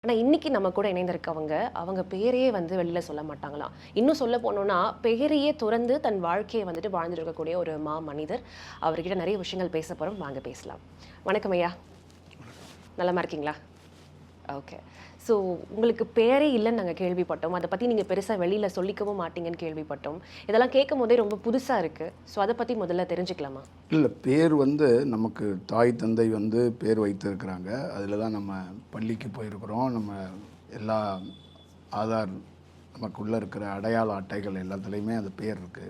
ஆனா, இன்னைக்கு நம்ம கூட இணைந்திருக்கவங்க, அவங்க பேரையே வந்து வெளில சொல்ல மாட்டாங்களாம். இன்னும் சொல்ல போனோம்னா, பெயரையே துறந்து தன் வாழ்க்கைய வந்துட்டு வாழ்ந்துட்டு இருக்கக்கூடிய ஒரு மனிதர். அவர்கிட்ட நெறைய விஷயங்கள் பேச போறோம். வாங்க பேசலாம். வணக்கம் ஐயா. நலமா இருக்கீங்களா? ஓகே. ஸோ உங்களுக்கு பேரே இல்லன்னு நாங்க கேள்விப்பட்டோம். அத பத்தி நீங்க பெருசா வெளில சொல்லிக்கவும் மாட்டீங்கன்னு கேள்விப்பட்டோம். இதெல்லாம் கேட்கும்போதே ரொம்ப புதுசா இருக்கு. ஸோ அத பத்தி முதல்ல தெரிஞ்சுக்கலாமா? இல்ல. பேர் வந்து நமக்கு தாய், தந்தை வந்து பேர் வைத்திருக்கிறாங்க. அதில தான் நம்ம பள்ளிக்கு போயிருக்கிறோம். நம்ம எல்லா ஆதார் நமக்குள்ள இருக்கிற அடையாள அட்டைகள் எல்லாத்துலேயுமே அந்த பேர் இருக்கு.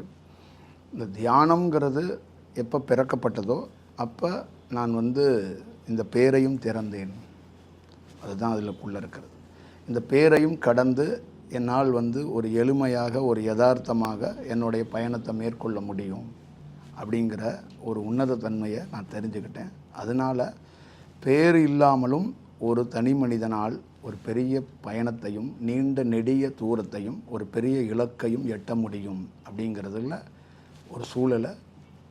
இந்த தியானம்ங்கிறது எப்போ பிறக்கப்பட்டதோ, அப்ப நான் வந்து இந்த பேரையும் திறந்தேன். அதுதான் அதிலக்குள்ள இருக்கிறது. இந்த பேரையும் கடந்து என்னால் வந்து ஒரு எளிமையாக, ஒரு எதார்த்தமாக என்னுடைய பயணத்தை மேற்கொள்ள முடியும். அப்படிங்கிற ஒரு உன்னத தன்மையை நான் தெரிஞ்சுக்கிட்டேன். அதனால பேர் இல்லாமலும் ஒரு தனி மனிதனால் ஒரு பெரிய பயணத்தையும், நீண்ட நெடிய தூரத்தையும், ஒரு பெரிய இலக்கையும் எட்ட முடியும் அப்படிங்கிறதுல ஒரு சூழலை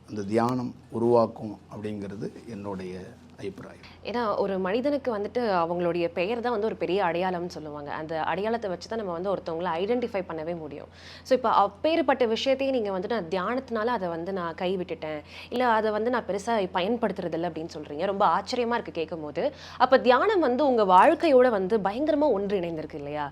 அந்த தியானம் உருவாக்கும் அப்படிங்கிறது என்னுடைய அபிப்பிராயம். ஏன்னா, ஒரு மனிதனுக்கு வந்துட்டு அவங்களுடைய பெயர் தான் வந்து ஒரு பெரிய அடையாளம்னு சொல்லுவாங்க. அந்த அடையாளத்த வச்சு தான் நம்ம வந்து ஒருத்தவங்கள ஐடென்டிஃபை பண்ணவே முடியும். ஸோ, இப்ப அப்பேற்பட்ட விஷயத்தையே நீங்க வந்து நான் தியானத்தினால அத வந்து நான் கைவிட்டுட்டேன். இல்ல அத வந்து நான் பெருசா பயன்படுத்துறதில்ல அப்படின்னு சொல்றீங்க. ரொம்ப ஆச்சரியமா இருக்கு கேட்கும்போது. அப்ப தியானம் வந்து உங்க வாழ்க்கையோட வந்து பயங்கரமா ஒன்றிணைந்திருக்கு இல்லையா?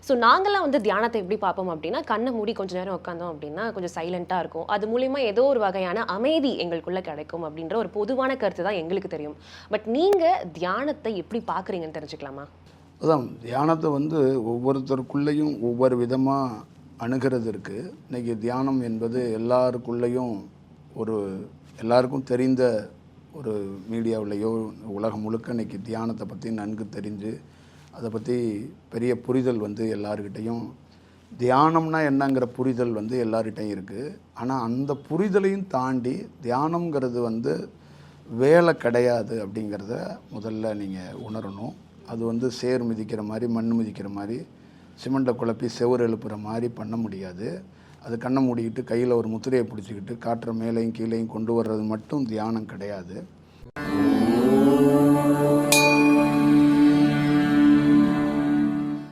ஸோ, நாங்கலாம் வந்து தியானத்த எப்படி பார்ப்போம் அப்படின்னா, கண்ண மூடி கொஞ்ச நேரம் உட்கார்ந்தோம் அப்படின்னா, கொஞ்சம் சைலன்ட்டா இருக்கும். அது மூலியமா ஏதோ ஒரு வகையான அமைதி எங்களுக்குள்ள கிடைக்கும் அப்படின்ற ஒரு பொதுவான கருத்து தான் எங்களுக்கு தெரியும். பட் நீங்க தியானத்தை எப்படி பார்க்குறீங்கன்னு தெரிஞ்சுக்கலாமா? அதான் தியானத்தை வந்து ஒவ்வொருத்தருக்குள்ளேயும் ஒவ்வொரு விதமாக அணுகிறது இருக்குது. இன்றைக்கி தியானம் என்பது எல்லாருக்குள்ளேயும் ஒரு எல்லாருக்கும் தெரிந்த ஒரு மீடியாவிலையோ உலகம் முழுக்க இன்றைக்கி தியானத்தை பற்றி நன்கு தெரிஞ்சு அதை பற்றி பெரிய புரிதல் வந்து எல்லாருக்கிட்டையும் தியானம்னா என்னங்கிற புரிதல் வந்து எல்லார்கிட்டையும் இருக்குது. ஆனால் அந்த புரிதலையும் தாண்டி தியானம்ங்கிறது வந்து வேலை கிடையாது அப்படிங்கிறத முதல்ல நீங்கள் உணரணும். அது வந்து சேர் மிதிக்கிற மாதிரி, மண் மிதிக்கிற மாதிரி, சிமெண்ட்டை குழப்பி செவுறு எழுப்புகிற மாதிரி பண்ண முடியாது. அது கண்ணை மூடிக்கிட்டு கையில் ஒரு முத்திரையை பிடிச்சிக்கிட்டு காற்றை மேலேயும் கீழேயும் கொண்டு வர்றது மட்டும் தியானம் கிடையாது.